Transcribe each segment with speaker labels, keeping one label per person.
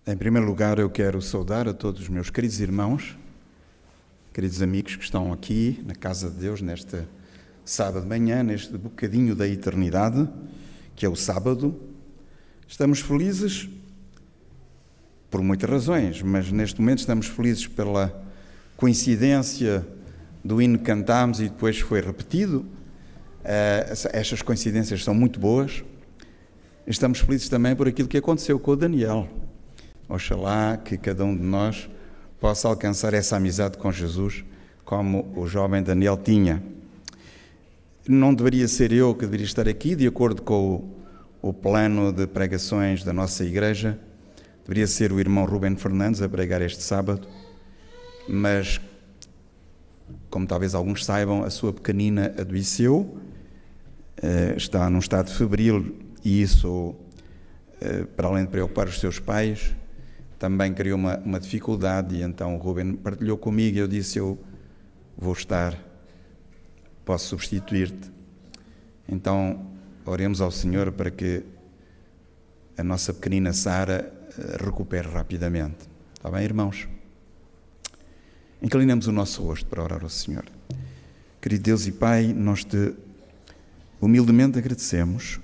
Speaker 1: Em primeiro lugar, eu quero saudar a todos os meus queridos irmãos, queridos amigos que estão aqui na casa de Deus neste sábado de manhã, neste bocadinho da eternidade, que é o sábado. Estamos felizes por muitas razões, mas neste momento estamos felizes pela coincidência do hino que cantámos e depois foi repetido. Estas coincidências são muito boas. Estamos felizes também por aquilo que aconteceu com o Daniel. Oxalá que cada um de nós possa alcançar essa amizade com Jesus como o jovem Daniel tinha. Não deveria ser eu que deveria estar aqui, de acordo com o plano de pregações da nossa igreja. Deveria ser o irmão Rubén Fernandes a pregar este sábado, mas, como talvez alguns saibam, a sua pequenina adoeceu, está num estado febril e isso, para além de preocupar os seus pais, também criou uma dificuldade, e então o Rubén partilhou comigo e eu disse: eu vou estar, posso substituir-te. Então oremos ao Senhor para que a nossa pequenina Sara recupere rapidamente. Está bem, irmãos? Inclinamos o nosso rosto para orar ao Senhor. Querido Deus e Pai, nós te humildemente agradecemos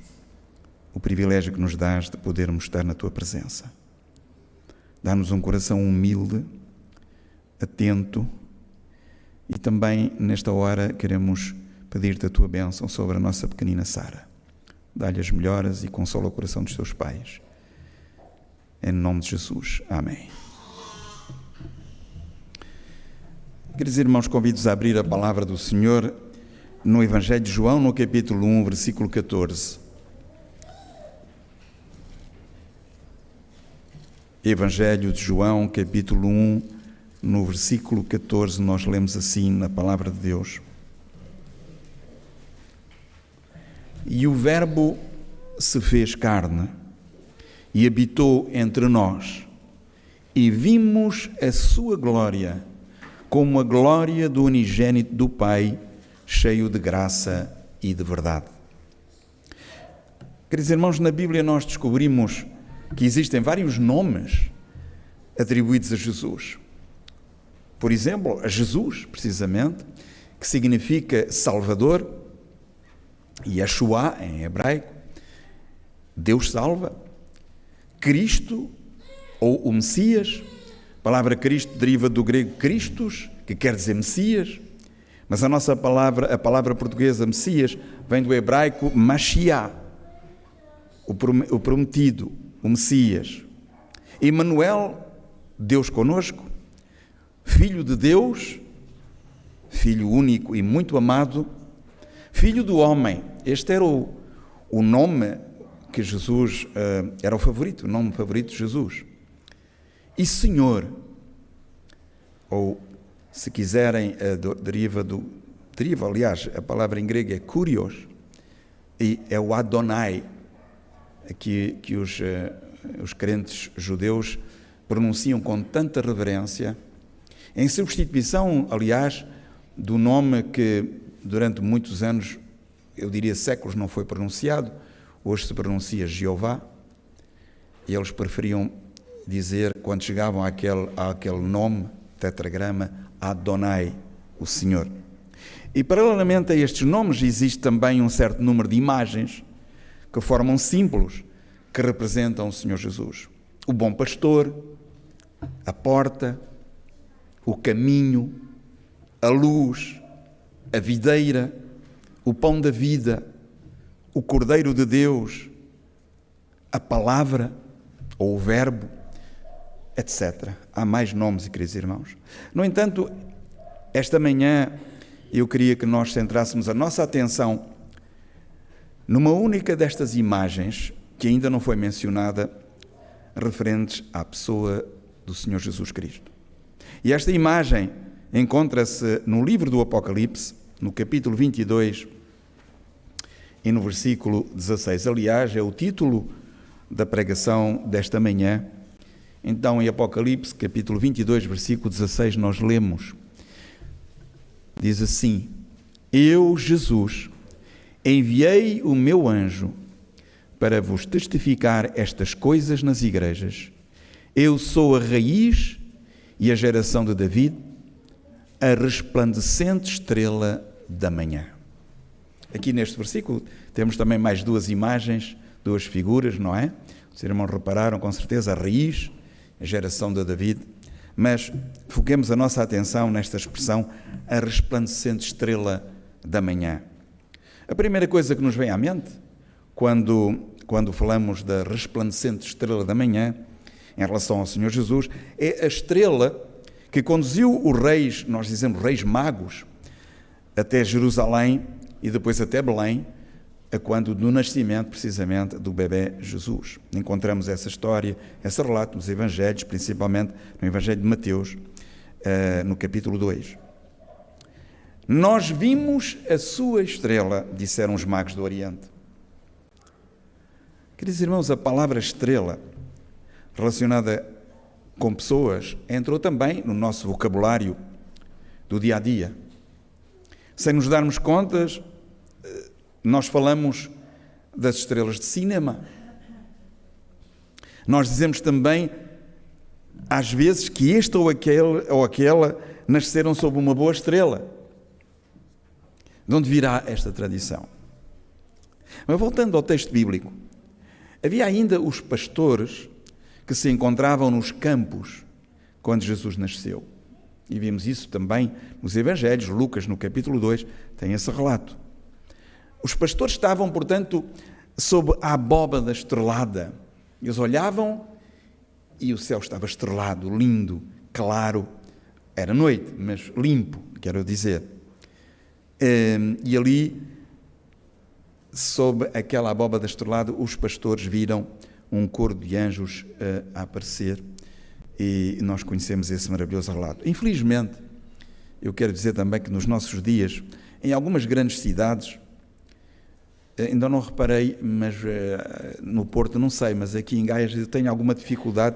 Speaker 1: o privilégio que nos dás de podermos estar na Tua presença. Dá-nos um coração humilde, atento, e também nesta hora queremos pedir-te a Tua bênção sobre a nossa pequenina Sara. Dá-lhe as melhoras e consola o coração dos teus pais. Em nome de Jesus. Amém. Queridos irmãos, convido-vos a abrir a palavra do Senhor no Evangelho de João, no capítulo 1, versículo 14. Evangelho de João, capítulo 1, no versículo 14, nós lemos assim na palavra de Deus: E o Verbo se fez carne e habitou entre nós, e vimos a sua glória, como a glória do unigênito do Pai, cheio de graça e de verdade. Queridos irmãos, na Bíblia nós descobrimos que existem vários nomes atribuídos a Jesus. Por exemplo, a Jesus, precisamente, que significa Salvador, Yeshua em hebraico, Deus salva. Cristo, ou o Messias, a palavra Cristo deriva do grego Christos, que quer dizer Messias, mas a palavra portuguesa Messias, vem do hebraico Mashiach, o prometido, o Messias. Emmanuel, Deus conosco, Filho de Deus, Filho único e muito amado, Filho do homem. Este era o nome que Jesus, era o favorito, o nome favorito de Jesus. E Senhor, ou se quiserem, aliás, a palavra em grego é Kurios, e é o Adonai, que os crentes judeus pronunciam com tanta reverência, em substituição, aliás, do nome que durante muitos anos, eu diria séculos, não foi pronunciado. Hoje se pronuncia Jeová, e eles preferiam dizer, quando chegavam àquele nome, tetragrama, Adonai, o Senhor. E paralelamente a estes nomes existe também um certo número de imagens que formam símbolos que representam o Senhor Jesus. O bom pastor, a porta, o caminho, a luz, a videira, o pão da vida, o Cordeiro de Deus, a palavra ou o verbo, etc. Há mais nomes, queridos irmãos. No entanto, esta manhã eu queria que nós centrássemos a nossa atenção numa única destas imagens que ainda não foi mencionada, referentes à pessoa do Senhor Jesus Cristo. E esta imagem encontra-se no livro do Apocalipse, no capítulo 22 e no versículo 16. Aliás, é o título da pregação desta manhã. Então, em Apocalipse, capítulo 22, versículo 16, nós lemos, diz assim: Eu, Jesus, enviei o meu anjo para vos testificar estas coisas nas igrejas. Eu sou a raiz e a geração de David, a resplandecente estrela da manhã. Aqui neste versículo temos também mais duas imagens, duas figuras, não é? Os irmãos repararam com certeza a raiz, a geração de David, mas foquemos a nossa atenção nesta expressão, a resplandecente estrela da manhã. A primeira coisa que nos vem à mente, quando falamos da resplandecente estrela da manhã, em relação ao Senhor Jesus, é a estrela que conduziu os reis, nós dizemos reis magos, até Jerusalém e depois até Belém, a quando do nascimento, precisamente, do bebê Jesus. Encontramos essa história, esse relato nos Evangelhos, principalmente no Evangelho de Mateus, no capítulo 2. Nós vimos a sua estrela, disseram os magos do Oriente. Queridos irmãos, a palavra estrela, relacionada com pessoas, entrou também no nosso vocabulário do dia a dia. Sem nos darmos contas, nós falamos das estrelas de cinema. Nós dizemos também, às vezes, que este ou aquela nasceram sob uma boa estrela. De onde virá esta tradição? Mas voltando ao texto bíblico, havia ainda os pastores que se encontravam nos campos quando Jesus nasceu. E vimos isso também nos Evangelhos. Lucas, no capítulo 2, tem esse relato. Os pastores estavam, portanto, sob a abóbada estrelada. Eles olhavam e o céu estava estrelado, lindo, claro. Era noite, mas limpo, quero dizer. E ali, sob aquela abóbada estrelada, os pastores viram um coro de anjos a aparecer, e nós conhecemos esse maravilhoso relato. Infelizmente, eu quero dizer também que nos nossos dias, em algumas grandes cidades, ainda não reparei, mas no Porto não sei, mas aqui em Gaia eu tenho alguma dificuldade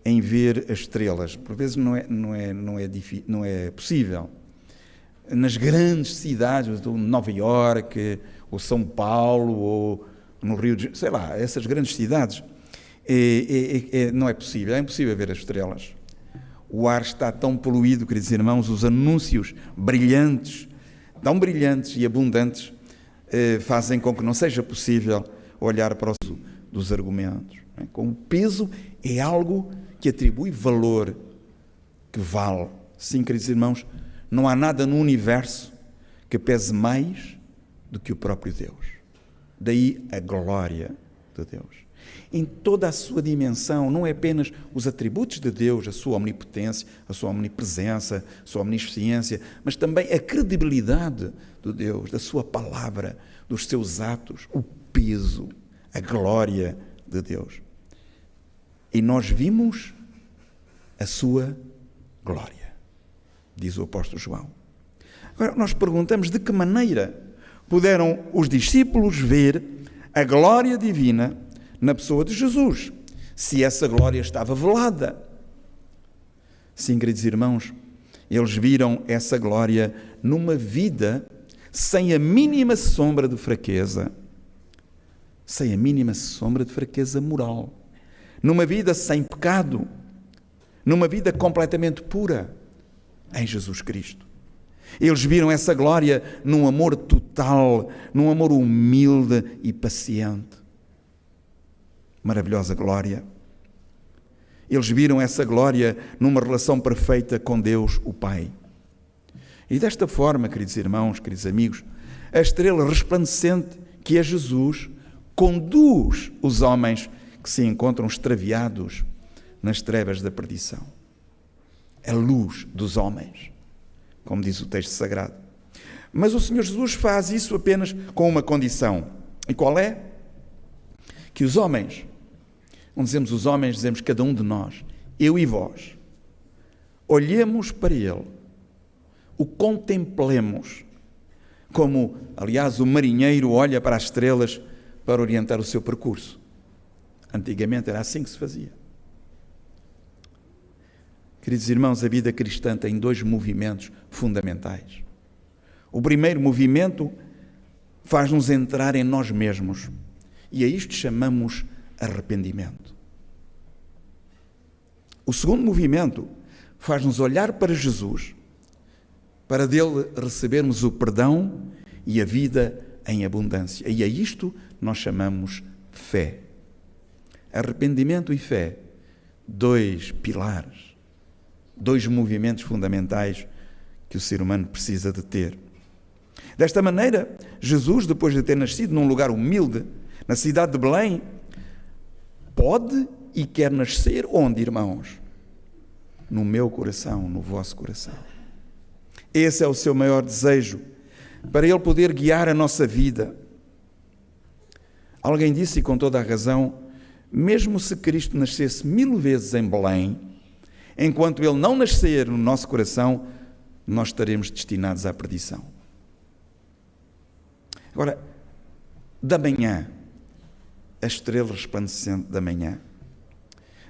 Speaker 1: em ver as estrelas. Por vezes não é possível. Nas grandes cidades, Nova Iorque, ou São Paulo, ou no Rio de Janeiro, sei lá, essas grandes cidades, não é possível, é impossível ver as estrelas. O ar está tão poluído, queridos irmãos, os anúncios brilhantes, tão brilhantes e abundantes, fazem com que não seja possível olhar para o peso dos argumentos. Com o peso é algo que atribui valor, que vale. Sim, queridos irmãos, não há nada no universo que pese mais do que o próprio Deus. Daí a glória de Deus. Em toda a sua dimensão, não é apenas os atributos de Deus, a sua omnipotência, a sua omnipresença, a sua omnisciência, mas também a credibilidade de Deus, da sua palavra, dos seus atos, o peso, a glória de Deus. E nós vimos a sua glória, diz o apóstolo João. Agora, nós perguntamos de que maneira puderam os discípulos ver a glória divina na pessoa de Jesus, se essa glória estava velada. Sim, queridos irmãos, eles viram essa glória numa vida sem a mínima sombra de fraqueza, sem a mínima sombra de fraqueza moral, numa vida sem pecado, numa vida completamente pura em Jesus Cristo. Eles viram essa glória num amor total, num amor humilde e paciente. Maravilhosa glória. Eles viram essa glória numa relação perfeita com Deus, o Pai. E desta forma, queridos irmãos, queridos amigos, a estrela resplandecente que é Jesus conduz os homens que se encontram extraviados nas trevas da perdição. A luz dos homens, como diz o texto sagrado. Mas o Senhor Jesus faz isso apenas com uma condição. E qual é? Que os homens, não dizemos os homens, dizemos cada um de nós, eu e vós, olhemos para Ele, o contemplemos, como, aliás, o marinheiro olha para as estrelas para orientar o seu percurso. Antigamente era assim que se fazia. Queridos irmãos, a vida cristã tem dois movimentos fundamentais. O primeiro movimento faz-nos entrar em nós mesmos, e a isto chamamos arrependimento. O segundo movimento faz-nos olhar para Jesus, para dele recebermos o perdão e a vida em abundância. E a isto nós chamamos fé. Arrependimento e fé, dois pilares, dois movimentos fundamentais que o ser humano precisa de ter. Desta maneira, Jesus, depois de ter nascido num lugar humilde, na cidade de Belém, pode e quer nascer onde, irmãos? No meu coração, no vosso coração. Esse é o seu maior desejo, para ele poder guiar a nossa vida. Alguém disse, e com toda a razão, mesmo se Cristo nascesse 1000 vezes em Belém, enquanto ele não nascer no nosso coração, nós estaremos destinados à perdição. Agora, da manhã, a estrela resplandecente da manhã.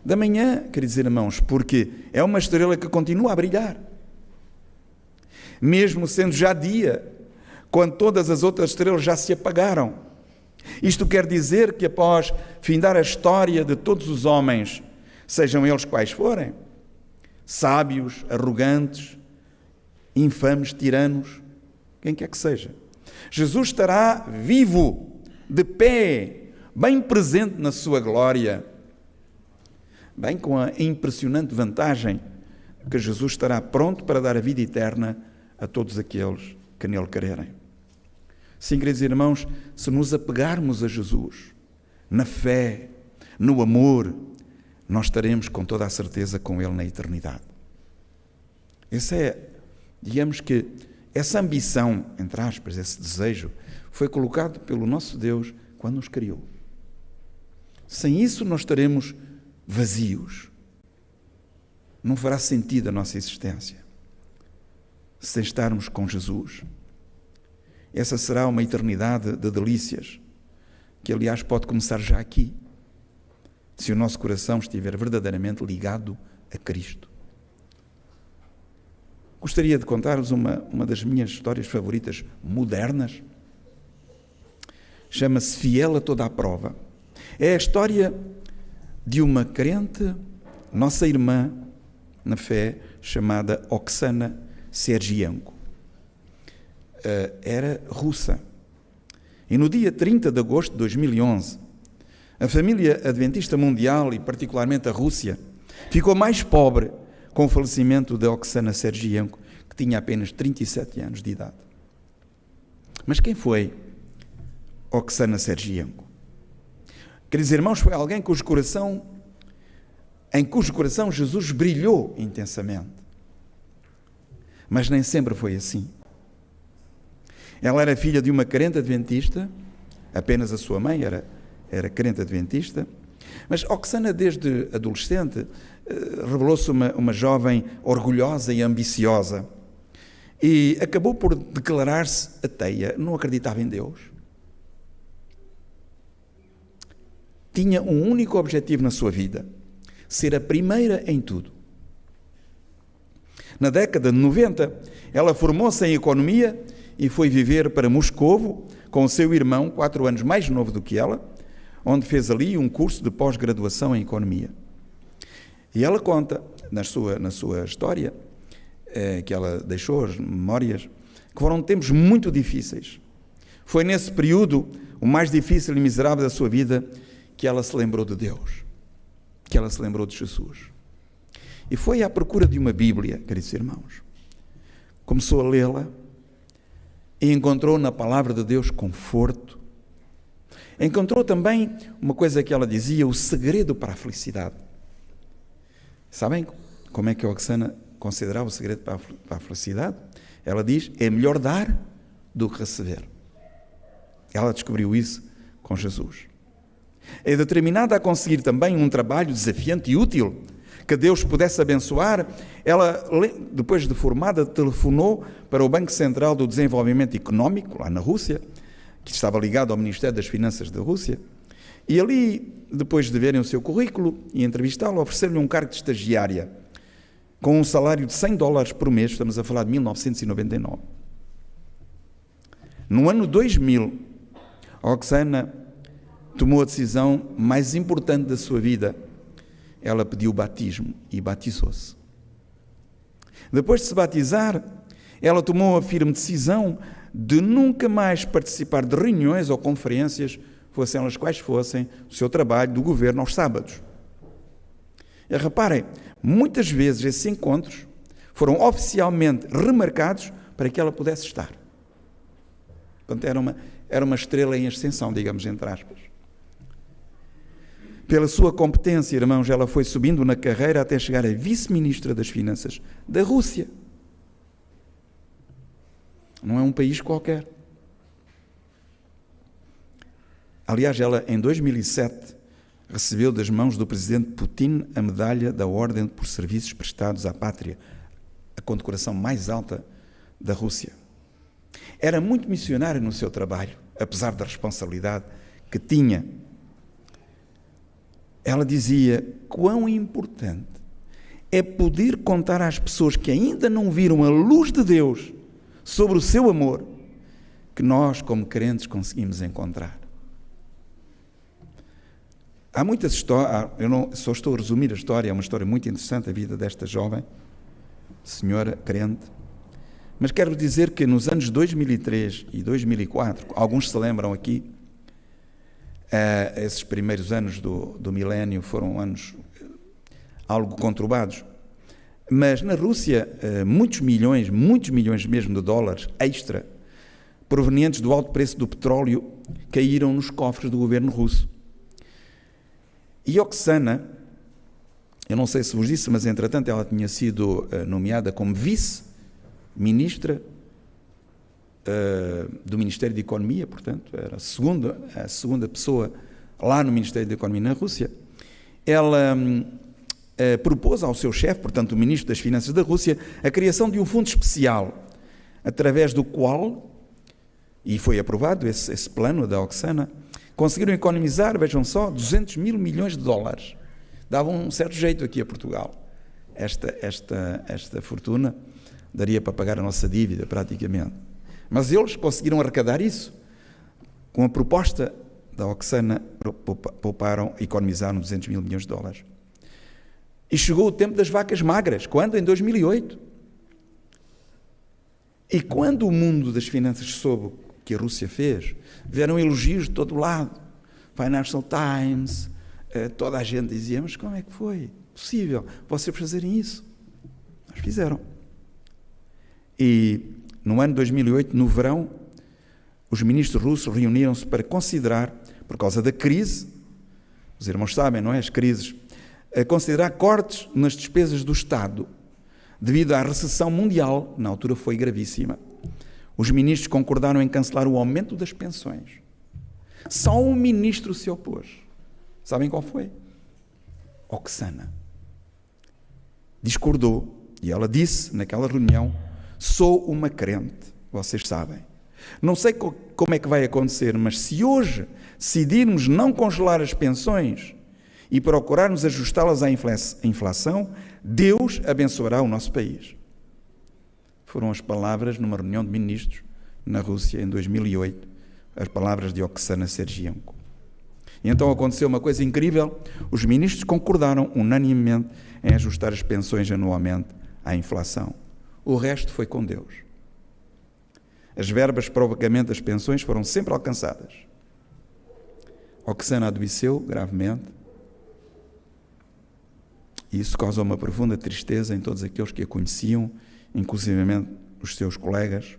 Speaker 1: Da manhã, quer dizer, irmãos, porque é uma estrela que continua a brilhar. Mesmo sendo já dia, quando todas as outras estrelas já se apagaram. Isto quer dizer que após findar a história de todos os homens, sejam eles quais forem, sábios, arrogantes, infames, tiranos, quem quer que seja, Jesus estará vivo, de pé, bem presente na sua glória, bem com a impressionante vantagem que Jesus estará pronto para dar a vida eterna a todos aqueles que nele crerem. Sim, queridos irmãos, se nos apegarmos a Jesus, na fé, no amor, nós estaremos com toda a certeza com ele na eternidade. Esse é, digamos que, essa ambição, entre aspas, esse desejo, foi colocado pelo nosso Deus quando nos criou. Sem isso nós estaremos vazios. Não fará sentido a nossa existência sem estarmos com Jesus. Essa será uma eternidade de delícias, que aliás pode começar já aqui, se o nosso coração estiver verdadeiramente ligado a Cristo. Gostaria de contar-vos uma das minhas histórias favoritas modernas. Chama-se Fiel a Toda a Prova. É a história de uma crente, nossa irmã na fé, chamada Oksana Sergienko. Era russa. E no dia 30 de agosto de 2011, a família adventista mundial, e particularmente a Rússia, ficou mais pobre com o falecimento de Oksana Sergienko, que tinha apenas 37 anos de idade. Mas quem foi Oksana Sergienko? Queridos irmãos, foi alguém em cujo coração Jesus brilhou intensamente. Mas nem sempre foi assim. Ela era filha de uma crente adventista, apenas a sua mãe era crente adventista, mas Oksana, desde adolescente, revelou-se uma jovem orgulhosa e ambiciosa e acabou por declarar-se ateia, não acreditava em Deus. Tinha um único objetivo na sua vida: ser a primeira em tudo. Na década de 90, ela formou-se em economia e foi viver para Moscovo com o seu irmão, 4 anos mais novo do que ela, onde fez ali um curso de pós-graduação em economia. E ela conta, na sua história, que ela deixou, as memórias, que foram tempos muito difíceis. Foi nesse período, o mais difícil e miserável da sua vida, que ela se lembrou de Deus, que ela se lembrou de Jesus. E foi à procura de uma Bíblia, queridos irmãos. Começou a lê-la e encontrou na palavra de Deus conforto. Encontrou também uma coisa que ela dizia, o segredo para a felicidade. Sabem como é que a Oksana considerava o segredo para a felicidade? Ela diz, é melhor dar do que receber. Ela descobriu isso com Jesus. É determinada a conseguir também um trabalho desafiante e útil, que Deus pudesse abençoar. Ela, depois de formada, telefonou para o Banco Central do Desenvolvimento Económico, lá na Rússia, que estava ligado ao Ministério das Finanças da Rússia, e ali, depois de verem o seu currículo e entrevistá-lo, ofereceram-lhe um cargo de estagiária, com um salário de $100 por mês, estamos a falar de 1999. No ano 2000, a Oksana tomou a decisão mais importante da sua vida, ela pediu o batismo e batizou-se. Depois de se batizar, ela tomou a firme decisão de nunca mais participar de reuniões ou conferências, fossem elas quais fossem, do seu trabalho, do governo, aos sábados. E reparem, muitas vezes esses encontros foram oficialmente remarcados para que ela pudesse estar. Portanto, era uma estrela em ascensão, digamos, entre aspas. Pela sua competência, irmãos, ela foi subindo na carreira até chegar a vice-ministra das Finanças da Rússia. Não é um país qualquer. Aliás, ela, em 2007, recebeu das mãos do presidente Putin a medalha da Ordem por Serviços Prestados à Pátria, a condecoração mais alta da Rússia. Era muito missionária no seu trabalho, apesar da responsabilidade que tinha. Ela dizia quão importante é poder contar às pessoas que ainda não viram a luz de Deus sobre o seu amor, que nós, como crentes, conseguimos encontrar. Há muitas histórias, só estou a resumir a história, é uma história muito interessante, a vida desta jovem senhora crente, mas quero dizer que nos anos 2003 e 2004, alguns se lembram aqui, esses primeiros anos do milénio foram anos algo conturbados, mas na Rússia muitos milhões mesmo de dólares extra, provenientes do alto preço do petróleo, caíram nos cofres do governo russo. E Oksana, eu não sei se vos disse, mas entretanto ela tinha sido nomeada como vice-ministra do Ministério da Economia, portanto, era a segunda pessoa lá no Ministério da Economia na Rússia. Ela propôs ao seu chefe, portanto, o Ministro das Finanças da Rússia, a criação de um fundo especial, através do qual, e foi aprovado esse plano da Oksana, conseguiram economizar, vejam só, 200 mil milhões de dólares. Dava um certo jeito aqui a Portugal. Esta fortuna daria para pagar a nossa dívida, praticamente. Mas eles conseguiram arrecadar isso. Com a proposta da Oksana, economizaram 200 mil milhões de dólares. E chegou o tempo das vacas magras. Quando? Em 2008. E quando o mundo das finanças soube o que a Rússia fez, vieram elogios de todo lado. Financial Times, toda a gente dizia, mas como é que foi possível vocês fazerem isso? Mas fizeram. E no ano de 2008, no verão, os ministros russos reuniram-se para considerar, por causa da crise, os irmãos sabem, não é? As crises, a considerar cortes nas despesas do Estado, devido à recessão mundial, na altura foi gravíssima. Os ministros concordaram em cancelar o aumento das pensões. Só um ministro se opôs. Sabem qual foi? Oksana. Discordou, e ela disse naquela reunião, sou uma crente, vocês sabem. Não sei como é que vai acontecer, mas se hoje decidirmos não congelar as pensões e procurarmos ajustá-las à inflação, Deus abençoará o nosso país. Foram as palavras numa reunião de ministros na Rússia em 2008, as palavras de Oksana Sergienko. E então aconteceu uma coisa incrível, os ministros concordaram unanimemente em ajustar as pensões anualmente à inflação. O resto foi com Deus. As verbas para o pagamento das pensões foram sempre alcançadas. Oksana adoeceu gravemente e isso causou uma profunda tristeza em todos aqueles que a conheciam, inclusivamente os seus colegas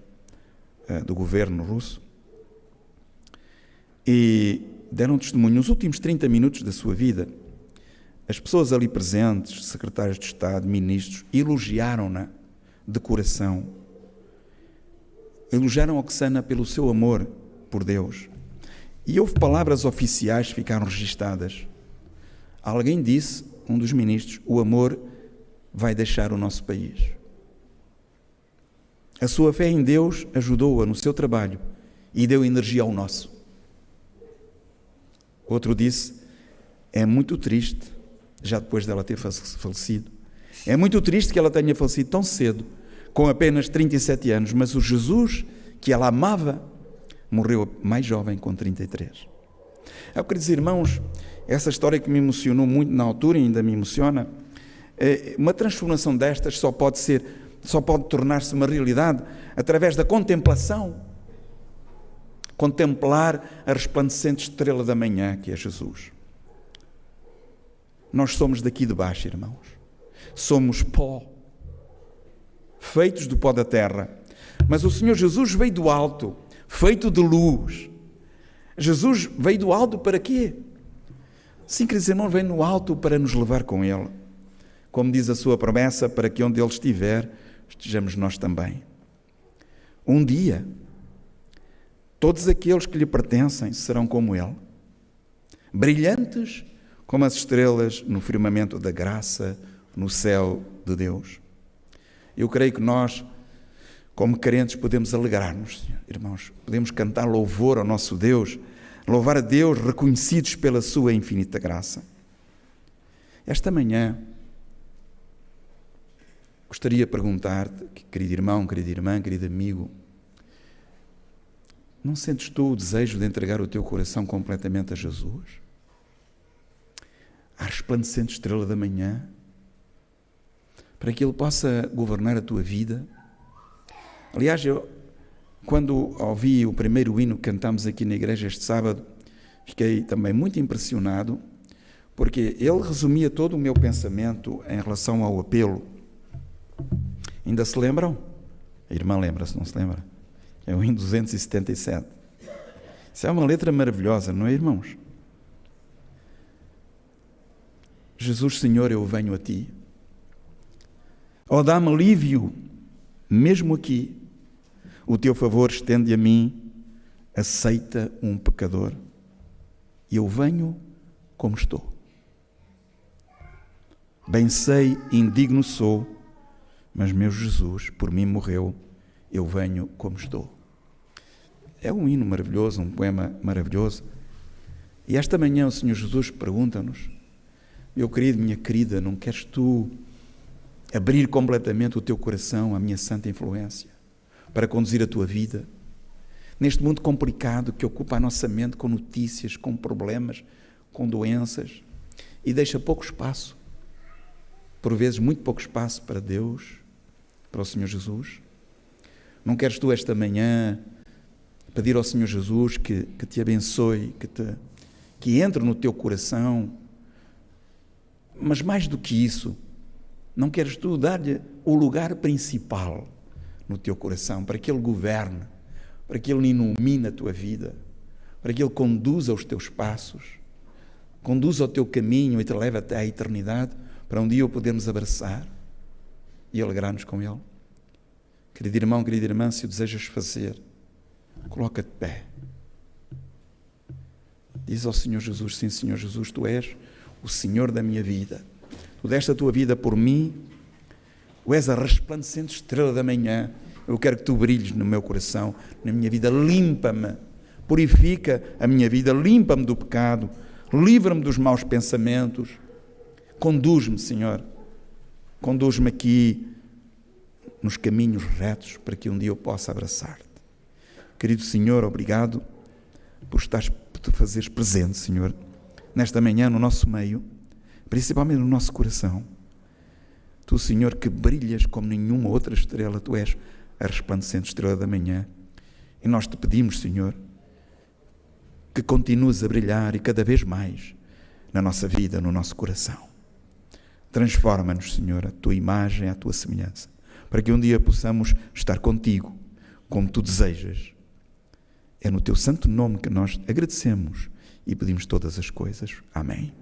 Speaker 1: do governo russo. E deram testemunho nos últimos 30 minutos da sua vida. As pessoas ali presentes, secretários de Estado, ministros, elogiaram-na de coração. Elogiaram Oksana pelo seu amor por Deus. E houve palavras oficiais que ficaram registadas. Alguém disse, um dos ministros, o amor vai deixar o nosso país. A sua fé em Deus ajudou-a no seu trabalho e deu energia ao nosso. Outro disse, é muito triste, já depois dela ter falecido, é muito triste que ela tenha falecido tão cedo, com apenas 37 anos, mas o Jesus que ela amava morreu mais jovem, com 33. Eu quero dizer, irmãos, Essa história que me emocionou muito na altura e ainda me emociona, uma transformação destas só pode tornar-se uma realidade através da contemplação. Contemplar a resplandecente estrela da manhã, que é Jesus. Nós somos daqui de baixo, irmãos. Somos pó, feitos do pó da terra. Mas o Senhor Jesus veio do alto, feito de luz. Jesus veio do alto para quê? Sim, queridos irmãos, veio no alto para nos levar com Ele. Como diz a sua promessa, para que onde Ele estiver, estejamos nós também. Um dia, todos aqueles que lhe pertencem serão como Ele, brilhantes como as estrelas no firmamento da graça, no céu de Deus. Eu creio que nós, como crentes, podemos alegrar-nos, irmãos. Podemos cantar louvor ao nosso Deus, louvar a Deus, reconhecidos pela sua infinita graça. Esta manhã, gostaria de perguntar-te, querido irmão, querida irmã, querido amigo, não sentes tu o desejo de entregar o teu coração completamente a Jesus? À resplandecente estrela da manhã, para que Ele possa governar a tua vida? Aliás, eu, quando ouvi o primeiro hino que cantámos aqui na igreja este sábado, fiquei também muito impressionado, porque ele resumia todo o meu pensamento em relação ao apelo. Ainda se lembram? A irmã lembra-se, não se lembra? É o hino 277. Isso é uma letra maravilhosa, não é, irmãos? Jesus, Senhor, eu venho a Ti. Ó, dá-me alívio, mesmo aqui. O Teu favor estende a mim, aceita um pecador. E eu venho como estou. Bem sei, indigno sou, mas meu Jesus por mim morreu, eu venho como estou. É um hino maravilhoso, um poema maravilhoso. E esta manhã o Senhor Jesus pergunta-nos: meu querido, minha querida, não queres tu abrir completamente o teu coração à minha santa influência para conduzir a tua vida? Neste mundo complicado que ocupa a nossa mente com notícias, com problemas, com doenças, e deixa pouco espaço, por vezes muito pouco espaço para Deus, para o Senhor Jesus. Não queres tu esta manhã pedir ao Senhor Jesus que te abençoe, que entre no teu coração? Mas mais do que isso, não queres tu dar-lhe o lugar principal no teu coração, para que Ele governe, para que Ele ilumine a tua vida, para que Ele conduza os teus passos, conduza o teu caminho e te leve até à eternidade, para um dia o podermos abraçar e alegrar-nos com Ele? Querido irmão, querida irmã, se o desejas fazer, coloca-te de pé. Diz ao Senhor Jesus: sim, Senhor Jesus, Tu és o Senhor da minha vida. Tu deste a Tua vida por mim. Tu és a resplandecente estrela da manhã. Eu quero que Tu brilhes no meu coração, na minha vida. Limpa-me, purifica a minha vida, limpa-me do pecado, livra-me dos maus pensamentos. Conduz-me, Senhor. Conduz-me aqui nos caminhos retos, para que um dia eu possa abraçar-te. Querido Senhor, obrigado por te fazeres presente, Senhor, nesta manhã no nosso meio, principalmente no nosso coração. Tu, Senhor, que brilhas como nenhuma outra estrela, Tu és a resplandecente estrela da manhã. E nós te pedimos, Senhor, que continues a brilhar e cada vez mais na nossa vida, no nosso coração. Transforma-nos, Senhor, a Tua imagem, a Tua semelhança, para que um dia possamos estar contigo, como Tu desejas. É no Teu santo nome que nós agradecemos e pedimos todas as coisas. Amém.